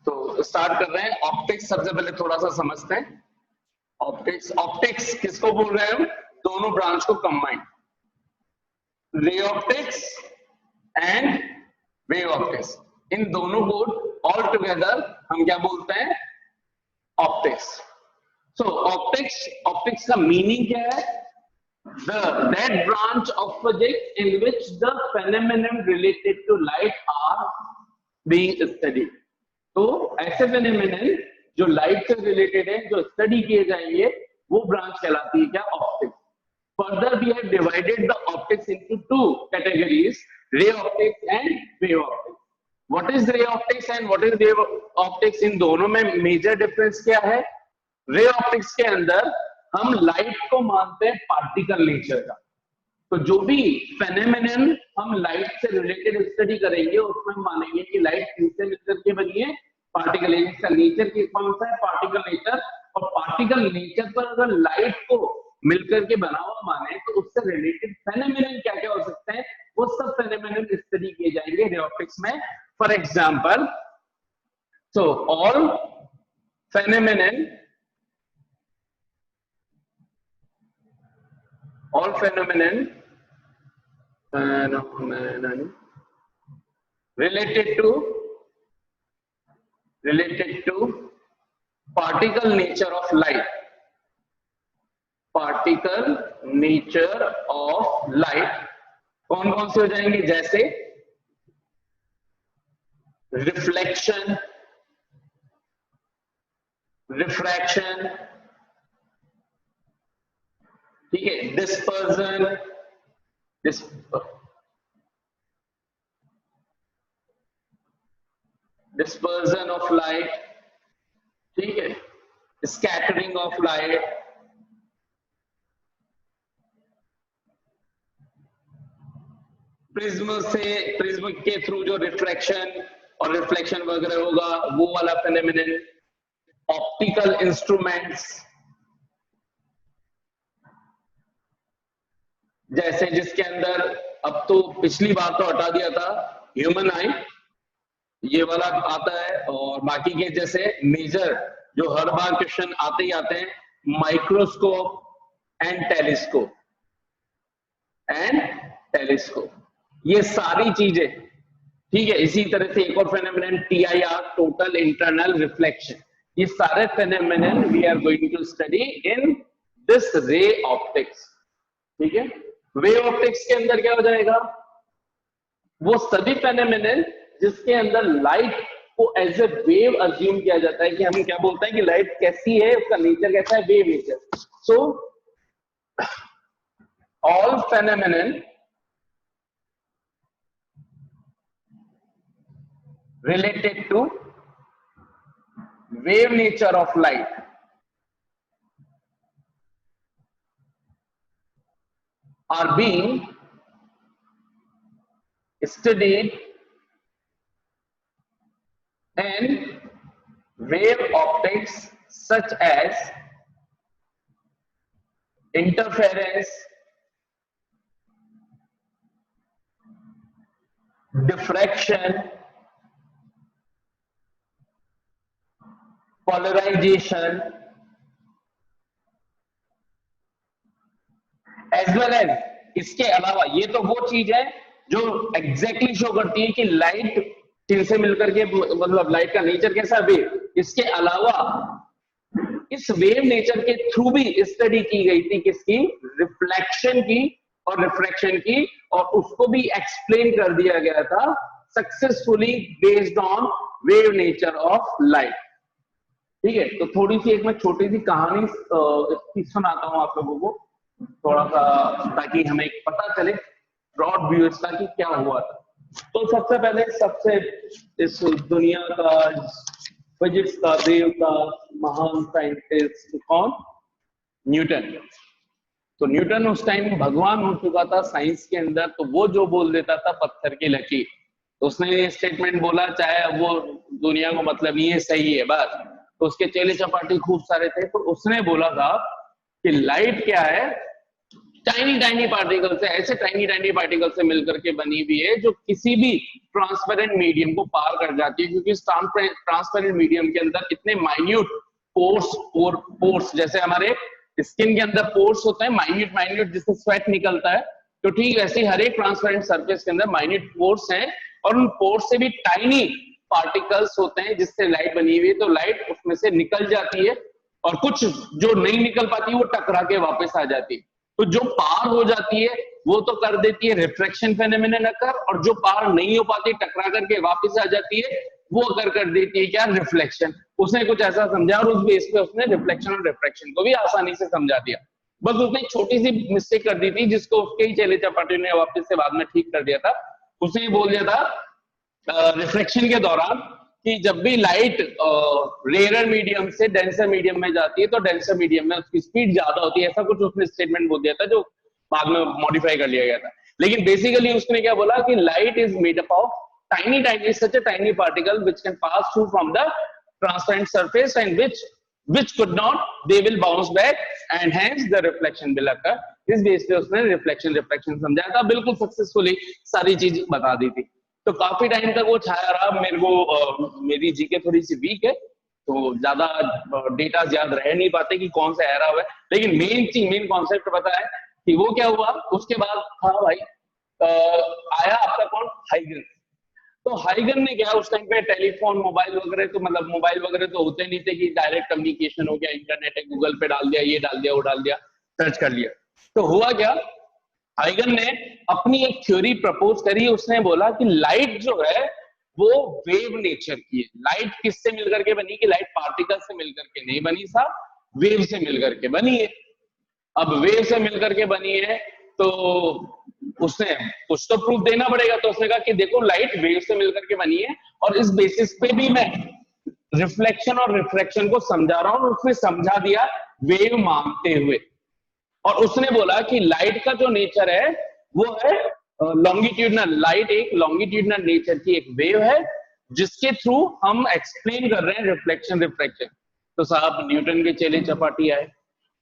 तो स्टार्ट कर रहे हैं। ऑप्टिक्स सबसे पहले थोड़ा सा समझते हैं। ऑप्टिक्स, ऑप्टिक्स किसको बोल रहे हैं हम? दोनों ब्रांच को combine, ray optics and wave optics, इन दोनों को ऑल टुगेदर हम क्या बोलते हैं? ऑप्टिक्स। सो ऑप्टिक्स का मीनिंग क्या है? That branch of physics in which the phenomenon related to light are being studied. तो ऐसे phenomenon जो लाइट से रिलेटेड है, जो स्टडी किए जाएंगे, वो ब्रांच कहलाती है क्या? Optics. Further, we have divided the optics into two categories: ray optics and wave optics. What is ray optics and what is wave optics? इन दोनों में मेजर डिफरेंस क्या है? रे ऑप्टिक्स के अंदर हम लाइट को मानते हैं पार्टिकल नेचर का। तो जो भी फेनोमेनन हम लाइट से रिलेटेड स्टडी करेंगे उसमें हम मानेंगे कि लाइट किससे मिलकर के बनी है? पार्टिकल। इसका नेचर कौन सा है? Particle nature. और पार्टिकल नेचर पर अगर लाइट को मिलकर के बना हुआ माने तो उससे रिलेटेड फेनोमेनन क्या क्या हो सकते हैं, वो सब फेनोमेनन स्टडी किए जाएंगे रे ऑप्टिक्स में। For example, so all phenomenon related to particle nature of light, particle nature of light कौन कौन से हो जाएंगे? जैसे रिफ्लेक्शन, रिफ्रैक्शन, ठीक है, डिस्पर्जन, डिस्पर्जन ऑफ लाइट, ठीक है, स्कैटरिंग ऑफ लाइट, प्रिज्म के थ्रू जो रिफ्रैक्शन और रिफ्लेक्शन वगैरह होगा, वो वाला फेनोमेनन। ऑप्टिकल इंस्ट्रूमेंट्स, जैसे जिसके अंदर, अब तो पिछली बार तो हटा दिया था, ह्यूमन आई, ये वाला आता है। और बाकी के जैसे मेजर जो हर बार क्वेश्चन आते ही आते हैं, माइक्रोस्कोप एंड टेलीस्कोप, ये सारी चीजें, ठीक है। इसी तरह से एक और phenomenon TIR, total internal reflection, ये सारे phenomenon we are going to study in this ray optics, ठीक है। वेव ऑप्टिक्स के अंदर क्या हो जाएगा? वो सभी फेनोमेनन जिसके अंदर लाइट को एज ए वेव अज्यूम किया जाता है, कि हम क्या बोलते हैं कि लाइट कैसी है, उसका नेचर कैसा है? Wave nature. So all phenomenon related to wave nature of light are being studied in wave optics, such as interference, diffraction, polarization, as well as, इसके अलावा ये तो वो चीज है जो एग्जैक्टली शो करती है कि लाइट किनसे मिलकर के, मतलब लाइट का नेचर कैसा, वेव। इसके अलावा इस वेव नेचर के थ्रू भी स्टडी की गई थी किसकी? रिफ्लेक्शन की और रिफ्रैक्शन की, और उसको भी एक्सप्लेन कर दिया गया था successfully based on wave nature of light, ठीक है। तो थोड़ी सी एक मैं छोटी सी कहानी इसकी सुनाता हूं आप लोगों को, थोड़ा सा, ताकि हमें पता चले ब्रॉड व्यू इसका कि क्या हुआ था। तो सबसे पहले इस दुनिया का फिजिक्स का देव का महान साइंटिस्ट कौन? न्यूटन। तो न्यूटन उस टाइम भगवान हो चुका था साइंस के अंदर। तो वो जो बोल देता था पत्थर की लकीर, तो उसने ये स्टेटमेंट बोला, चाहे वो दुनिया को मतलब ये सही है बस। तो उसके चेले चपाटी खूब सारे थे, तो उसने बोला था कि लाइट क्या है? टाइनी टाइनी पार्टिकल से, ऐसे टाइनी टाइनी पार्टिकल से मिलकर के बनी हुई है जो किसी भी ट्रांसपेरेंट मीडियम को पार कर जाती है, क्योंकि ट्रांसपेरेंट मीडियम के अंदर इतने माइन्यूट पोर्स जैसे हमारे स्किन के अंदर पोर्स होते हैं माइन्यूट माइन्यूट, जिससे स्वेट निकलता है, तो ठीक वैसे ही हर एक ट्रांसपेरेंट सरफेस के अंदर माइन्यूट पोर्स हैं, और उन पोर्स से भी टाइनी पार्टिकल्स होते हैं जिससे लाइट बनी हुई है, तो लाइट उसमें से निकल जाती है, और कुछ जो नहीं निकल पाती वो टकरा के वापस आ जाती है। तो जो पार हो जाती है वो तो कर देती है रिफ्रैक्शन फेनोमेनन अकर, और जो पार नहीं हो पाती टकरा करके वापस आ जाती है वो अगर कर देती है क्या, रिफ्लेक्शन। उसने कुछ ऐसा समझा और उस बेस पे उसने रिफ्लेक्शन और रिफ्रैक्शन को भी आसानी से समझा दिया। बस उसने छोटी सी मिस्टेक कर दी थी जिसको उसके ही चेले चपाटी ने वापस से बाद में ठीक कर दिया था। उसने बोल दिया था रिफ्लेक्शन के दौरान कि जब भी लाइट रेयर मीडियम से डेंसर मीडियम में जाती है तो डेंसर मीडियम में उसकी स्पीड ज्यादा होती है, ऐसा कुछ उसने स्टेटमेंट बोल दिया था जो बाद में मॉडिफाई कर लिया गया था। लेकिन बेसिकली उसने क्या बोला कि light is made up of tiny such a tiny particle which can pass through from the transparent surface and which could not, they will bounce back and hence the reflection will occur। इस base पे उसने reflection समझाया था, बिल्कुल successfully सारी चीज बता दी थी। तो काफी टाइम तक वो छाया रहा। मेरे को मेरी जीके थोड़ी सी वीक है तो ज्यादा डेटा याद रह नहीं पाते कि कौन सा एरा हुआ है, लेकिन मेन कॉन्सेप्ट पता है कि वो क्या हुआ। उसके बाद था भाई आया आपका कौन, हाइगन। तो हाइगन ने क्या, उस टाइम पे टेलीफोन मोबाइल वगैरह तो मतलब मोबाइल वगैरह तो होते नहीं थे कि डायरेक्ट कम्युनिकेशन हो गया, इंटरनेट है, गूगल पे डाल दिया, ये डाल दिया, वो डाल दिया, सर्च कर लिया। तो हुआ क्या, हाइगन ने अपनी एक थ्योरी प्रपोज करी। उसने बोला कि लाइट जो है वो वेव नेचर की है। लाइट किससे मिलकर के बनी, कि लाइट पार्टिकल से मिलकर के नहीं बनी साहब, वेव से मिलकर के बनी है। अब वेव से मिलकर के बनी है तो उसने कुछ तो प्रूफ देना पड़ेगा। तो उसने कहा कि देखो लाइट वेव से मिलकर के बनी है और इस बेसिस पे भी मैं रिफ्लेक्शन और रिफ्रैक्शन को समझा रहा हूं। उसने समझा दिया वेव मानते हुए, और उसने बोला कि लाइट का जो नेचर है वो है लॉन्गिट्यूडनल। लाइट एक लॉन्गिट्यूडनल नेचर की एक वेव है जिसके थ्रू हम एक्सप्लेन कर रहे हैं रिफ्लेक्शन रिफ्रैक्शन। तो साहब न्यूटन के चेले चपाटी आए,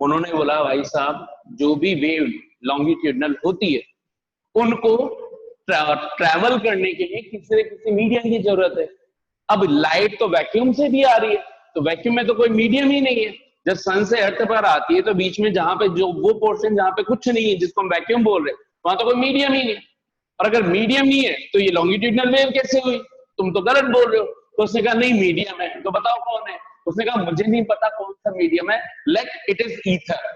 उन्होंने बोला भाई साहब जो भी वेव लॉन्गिट्यूडनल होती है उनको ट्रैवल करने के लिए किसी न किसी मीडियम की जरूरत है। अब लाइट तो वैक्यूम से भी आ रही है, तो वैक्यूम में तो कोई मीडियम ही नहीं है। जब सन से अर्थ पर आती है तो बीच में जहां पे जो वो पोर्शन जहां पे कुछ नहीं है जिसको हम वैक्यूम बोल रहे हैं वहां तो कोई मीडियम ही नहीं। और अगर मीडियम नहीं है तो ये लॉन्गिट्यूडनल वेव कैसे हुई, तुम तो गलत बोल रहे हो। तो उसने कहा नहीं मीडियम है, तो बताओ कौन है। उसने कहा मुझे नहीं पता कौन सा मीडियम है, लेट इट इज ईथर।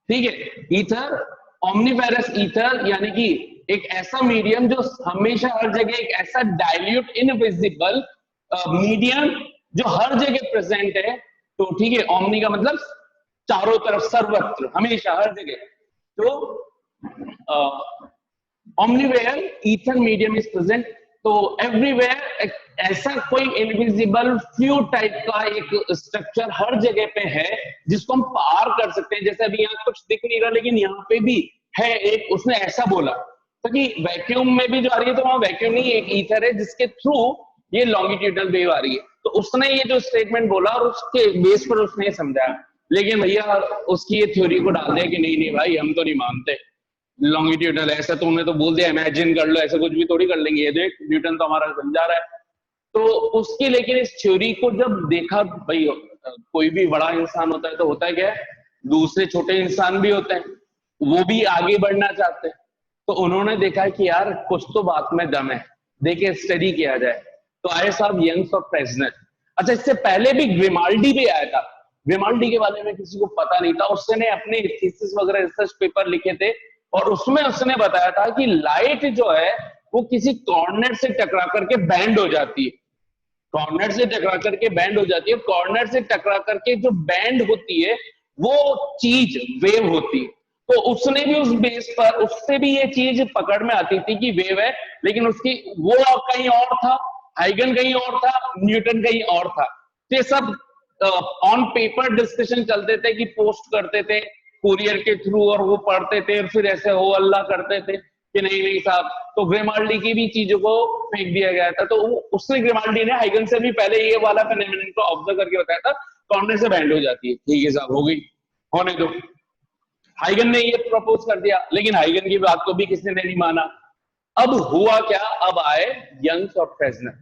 ठीक है, ईथर, ओमनीफेरस ईथर, यानी कि एक ऐसा मीडियम जो हमेशा हर जगह, एक ऐसा डाइल्यूट इनविजिबल मीडियम जो हर जगह प्रेजेंट है। तो ठीक है, ओमनी का मतलब चारों तरफ, सर्वत्र, हमेशा हर जगह। तो ओमनीवेयर ईथर मीडियम इज प्रेजेंट। तो एवरीवेयर ऐसा कोई इनविजिबल फ्लूइड टाइप का एक स्ट्रक्चर हर जगह पे है जिसको हम पार कर सकते हैं। जैसे अभी यहाँ कुछ दिख नहीं रहा लेकिन यहाँ पे भी है एक, उसने ऐसा बोला। तो कि वैक्यूम में भी जो आ रही है तो वहां वैक्यूम नहीं, एक ईथर है जिसके थ्रू ये लॉन्गिट्यूडनल वेव आ रही है। तो उसने ये जो स्टेटमेंट बोला और उसके बेस पर उसने समझाया। लेकिन भैया उसकी ये थ्योरी को डाल दिया कि नहीं नहीं भाई हम तो नहीं मानते लॉन्गिट्यूडनल, ऐसा तो उन्हें तो बोल दिया, इमेजिन कर लो, ऐसा कुछ भी थोड़ी कर लेंगे, ये देख न्यूटन तो हमारा समझा रहा है। तो उसकी लेकिन इस थ्योरी को जब देखा, भाई कोई भी बड़ा इंसान होता है तो होता है क्या है, दूसरे छोटे इंसान भी होते हैं, वो भी आगे बढ़ना चाहते हैं। तो उन्होंने देखा कि यार कुछ तो बात में दम है, देखे स्टडी किया जाए। तो आए साहब यंग्स और फ्रेजनर। अच्छा, इससे पहले भी ग्रिमाल्डी भी आया था। ग्रिमाल्डी के बारे में किसी को पता नहीं था, उसने अपने थीसिस वगैरह रिसर्च पेपर लिखे थे और उसमें उसने बताया था कि लाइट जो है वो किसी कॉर्नर से टकरा करके बैंड हो जाती है। कॉर्नर से टकरा करके बैंड हो जाती है। कॉर्नर से टकरा करके जो बैंड होती है वो चीज वेव होती है। तो उसने भी उस बेस पर, उससे भी ये चीज पकड़ में आती थी कि वेव है, लेकिन उसकी वो कहीं और था, हाइगन कहीं और था, न्यूटन कहीं और था। ये सब ऑन पेपर डिस्कशन चलते थे कि पोस्ट करते थे कुरियर के थ्रू और वो पढ़ते थे और फिर ऐसे हो अल्लाह करते थे कि नहीं नहीं साहब। तो ग्रिमाल्डी की भी चीजों को फेंक दिया गया था। तो उसने, ग्रिमाल्डी ने हाइगन से भी पहले ये वाला फेनोमेनन को ऑब्जर्व करके बताया था, कॉर्नर से बैंड हो जाती है। ठीक है साहब, हो गई, होने दो। हाइगन ने ये प्रपोज कर दिया, लेकिन हाइगन की बात को भी किसी ने नहीं माना। अब हुआ क्या, अब आए यंग्स और फ्रेस्नेल।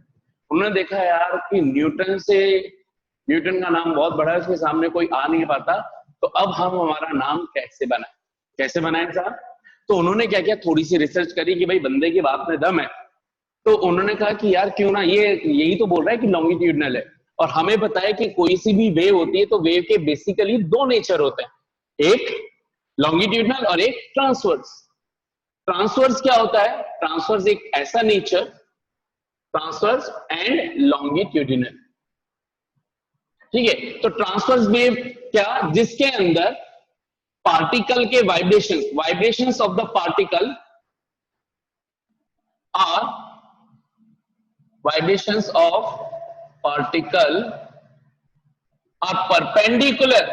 उन्होंने देखा यार कि न्यूटन का नाम बहुत बड़ा है, उसके सामने कोई आ नहीं पाता, तो अब हम हमारा नाम कैसे बनाए साहब। तो उन्होंने क्या किया, थोड़ी सी रिसर्च करी कि भाई बंदे की बात में दम है। तो उन्होंने कहा कि यार क्यों ना, ये यही तो बोल रहा है कि लॉन्गिट्यूडनल है, और हमें पता है कि कोई सी भी वेव होती है तो वेव के बेसिकली दो नेचर होते हैं, एक लॉन्गिट्यूडनल और एक ट्रांसवर्स। ट्रांसवर्स क्या होता है, ट्रांसवर्स एक ऐसा नेचर, ट्रांसवर्स एंड लॉन्गिट्यूडिनल, ठीक है। तो ट्रांसवर्स वेव क्या, जिसके अंदर पार्टिकल के vibrations of the particle are vibrations of particle are perpendicular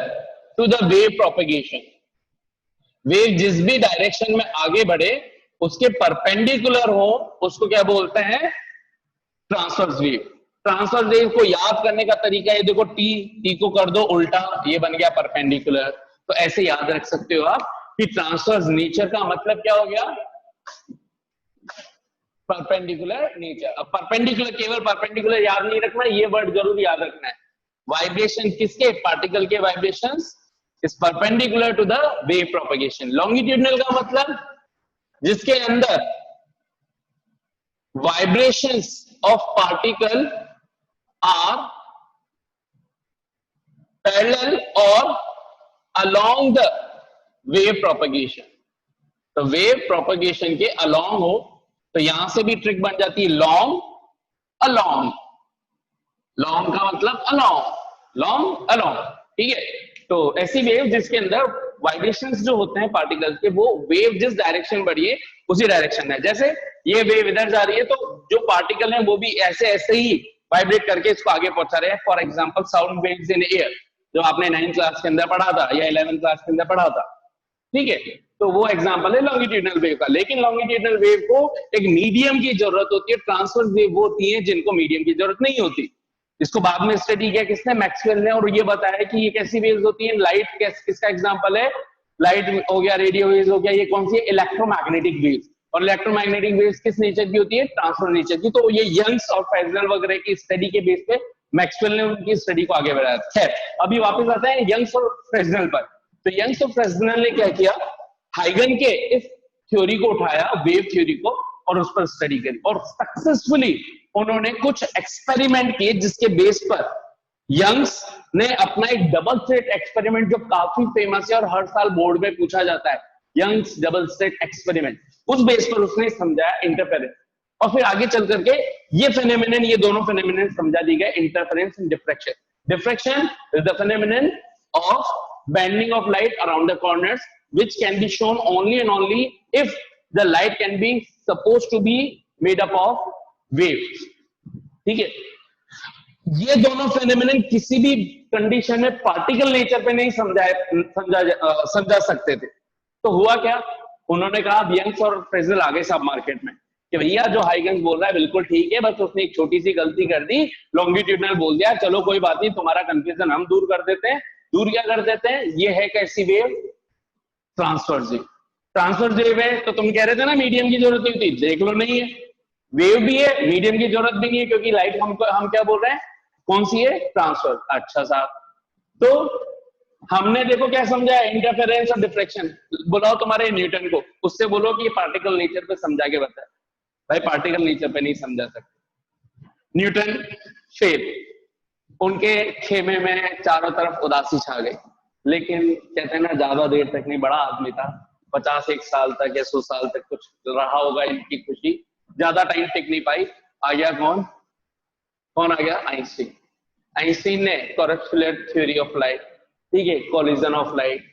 to the wave propagation। Wave जिस भी डायरेक्शन में आगे बढ़े उसके परपेंडिकुलर हो, उसको क्या बोलते हैं, ट्रांसवर्स वेव। ट्रांसवर्स वेव को याद करने का तरीका है, देखो टी को कर दो उल्टा, ये बन गया परपेंडिकुलर। तो ऐसे याद रख सकते हो आप कि ट्रांसवर्स नेचर का मतलब क्या हो गया, परपेंडिकुलर नेचर। अब परपेंडिकुलर, केवल परपेंडिकुलर याद नहीं रखना, ये वर्ड जरूर याद रखना है। वाइब्रेशन किसके, पार्टिकल के vibrations is perpendicular to the wave propagation. Longitudinal का मतलब जिसके अंदर vibrations of particle are parallel और अलोंग द वेव प्रोपगेशन। तो वेव प्रोपगेशन के अलोंग हो, तो यहां से भी ट्रिक बन जाती है लॉन्ग अलोंग। लॉन्ग का मतलब अलोंग, लॉन्ग अलोंग, ठीक है। तो ऐसी वेव जिसके अंदर वाइब्रेशंस जो होते हैं पार्टिकल्स के, वो वेव जिस डायरेक्शन बढ़ी है उसी डायरेक्शन में, जैसे ये वेव इधर जा रही है तो जो पार्टिकल है वो भी ऐसे ऐसे ही वाइब्रेट करके इसको आगे पहुंचा रहे हैं। For example sound waves in air, जो आपने 9th क्लास के अंदर पढ़ा था या 11th क्लास के अंदर पढ़ा था, ठीक है। तो वो एग्जांपल है लॉन्गिट्यूडनल वेव का। लेकिन लॉन्गिट्यूडनल वेव को एक मीडियम की जरूरत होती है, ट्रांसवर्स वेव वो होती है जिनको मीडियम की जरूरत नहीं होती। इसको बाद में स्टडी किया किसने, मैक्सवेल ने, और ये बताया कि ये कैसी वेव्स होती है। लाइट किसका एग्जांपल है, लाइट हो गया, रेडियो वेव्स हो गया, ये कौन सी है, इलेक्ट्रोमैग्नेटिक वेव्स। और इलेक्ट्रोमैग्नेटिक वेव्स किस नेचर की होती है, ट्रांसफर नेचर की। तो ये यंग्स और फ्रेस्नेल वगैरह की स्टडी के बेस पे मैक्सवेल ने उनकी स्टडी को आगे बढ़ाया। खैर अभी वापस आते हैं यंग्स और फ्रेस्नेल पर। तो यंग्स और फ्रेस्नेल ने क्या किया, हाइगन के इस थ्योरी को उठाया, वेव थ्योरी को, और उस पर स्टडी करी, और सक्सेसफुली उन्होंने कुछ एक्सपेरिमेंट किए जिसके बेस पर यंग्स ने अपना एक डबल स्लिट एक्सपेरिमेंट, जो काफी फेमस है और हर साल बोर्ड में पूछा जाता है, यंग्स डबल स्लिट एक्सपेरिमेंट, उस बेस पर उसने समझाया इंटरफेरेंस। और फिर आगे चल करके ये फेनोमेनन, ये दोनों फेनोमेनन समझा दी गए, interference and diffraction. Diffraction is the phenomenon of bending of light around the corners, which can be shown only and only if the light can be supposed to be made up of waves, ठीक है। ये दोनों phenomenon किसी भी condition में particle nature पे नहीं समझा सकते थे। तो हुआ क्या, उन्होंने कहा यंग्स और फ्रेस्नेल आगे सब मार्केट में कि भैया जो हाइगन्स बोल रहा है बिल्कुल ठीक है, बस उसने एक छोटी सी गलती कर दी, लॉन्गिट्यूडनल बोल दिया, चलो कोई बात नहीं, तुम्हारा कंफ्यूजन हम दूर कर देते हैं। दूर क्या कर देते हैं, ये है कैसी wave, transverse wave. Transverse wave है तो तुम कह रहे थे ना मीडियम की जरूरत नहीं थी, देख लो नहीं है, वेव भी है, मीडियम की जरूरत भी नहीं है, क्योंकि लाइट हम क्या बोल रहे हैं, कौन सी है, ट्रांसवर्स। अच्छा साहब, तो हमने देखो क्या समझा है, इंटरफेरेंस और डिफ्रैक्शन। बुलाओ तुम्हारे न्यूटन को, उससे बोलो कि ये पार्टिकल नेचर पे समझा के बताए। भाई पार्टिकल नेचर पे नहीं समझा सकते, न्यूटन फेल, उनके खेमे में चारों तरफ उदासी छा गई। लेकिन कहते हैं ना, ज्यादा देर तक नहीं, बड़ा आदमी था, 51 साल तक या 100 साल तक कुछ रहा होगा इनकी खुशी, ज्यादा टाइम टिक नहीं पाई। आ गया कौन आ गया, आइंस्टीन। आइंस्टीन ने कॉरेस्पोंडेंट थ्योरी ऑफ लाइट, ठीक है, collision of light,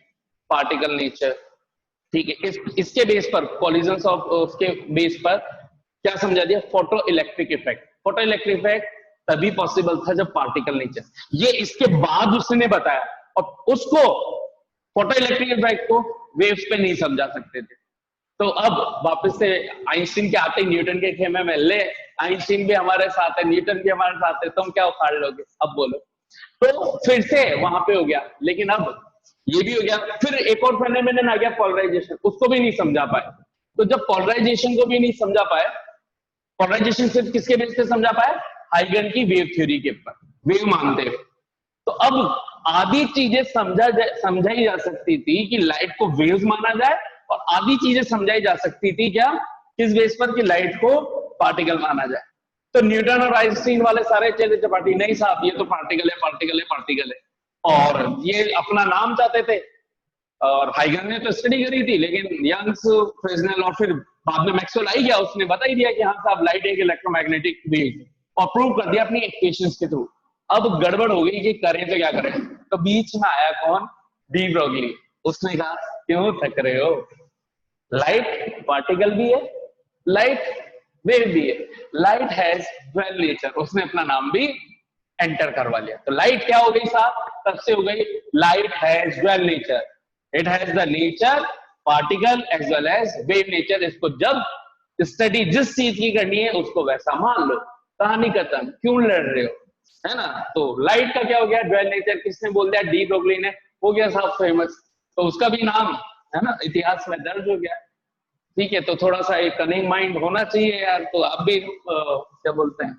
particle nature, ठीक है, इसके बेस पर, कॉलिजन ऑफ उसके बेस पर क्या समझा दिया, photo electric effect. Photo electric effect तभी पॉसिबल था जब पार्टिकल नेचर, ये इसके बाद उसने बताया, और उसको फोटो इलेक्ट्रिक इफेक्ट को वेव्स पे नहीं समझा सकते थे। तो अब वापस से आइंस्टीन के आते न्यूटन के खेमे में, ले आइंस्टीन भी हमारे साथ है, न्यूटन भी हमारे साथ है, तुम क्या उखाड़ लोगे, अब बोलो। तो फिर से वहां पे हो गया। लेकिन अब ये भी हो गया। फिर एक और फेनोमेनन आ गया पोलराइजेशन, उसको भी नहीं समझा पाए। तो जब पोलराइजेशन को भी नहीं समझा पाए, पोलराइजेशन सिर्फ किसके बेस पे समझा पाए, हाइगन की वेव थ्योरी के ऊपर, वेव मानते हुए। तो अब आधी चीजें समझाई जा सकती थी कि लाइट को वेव्स माना जाए, और आधी चीजें समझाई जा सकती थी क्या, किस बेस पर, कि लाइट को पार्टिकल माना जाए। तो न्यूटन और आइंस्टीन वाले सारे चेले चपाटी, नहीं साहब ये तो पार्टिकल है, पार्टिकल है, पार्टिकल है, और ये अपना नाम चाहते थे। और हाइगन ने तो स्टडी करी थी, लेकिन यंग्स, फ्रेस्नेल और फिर बाद में मैक्सवेल आई गया, उसने बता ही दिया कि हाँ साहब लाइट एक इलेक्ट्रोमैग्नेटिक वेव, और प्रूव कर दिया अपनी इक्वेशंस के थ्रू। अब गड़बड़ हो गई कि करें तो क्या करें। तो बीच में आया कौन, डी ब्रोगली। उसने कहा क्यों थक रहे हो, लाइट पार्टिकल भी है, लाइट वेव भी है, लाइट हैज ड्वेल नेचर। उसने अपना नाम भी एंटर करवा लिया। तो लाइट क्या हो गई साहब, तब से हो गई light has dual nature, it has the nature particle as well as wave nature. इसको जब स्टडी जिस चीज की करनी है उसको वैसा मान लो, कहानी खत्म, क्यों लड़ रहे हो, है ना। तो लाइट का क्या हो गया, ड्वेल नेचर, किसने बोल दिया, डी ब्रोगली ने, हो गया साहब फेमस। तो उसका भी नाम है ना इतिहास में दर्ज हो गया। ठीक है, तो थोड़ा सा एक कनिंग माइंड होना चाहिए यार, तो आप भी क्या बोलते हैं,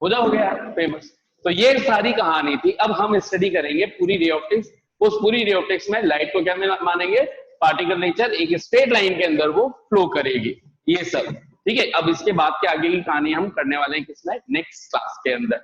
हो जाओगे यार फेमस। तो ये सारी कहानी थी। अब हम स्टडी करेंगे पूरी रे ऑप्टिक्स। उस पूरी रे ऑप्टिक्स में लाइट को क्या मानेंगे, पार्टिकल नेचर, एक स्ट्रेट लाइन के अंदर वो फ्लो करेगी, ये सब। ठीक है, अब इसके बाद के आगे की कहानी हम करने वाले हैं किसमें, नेक्स्ट क्लास के अंदर।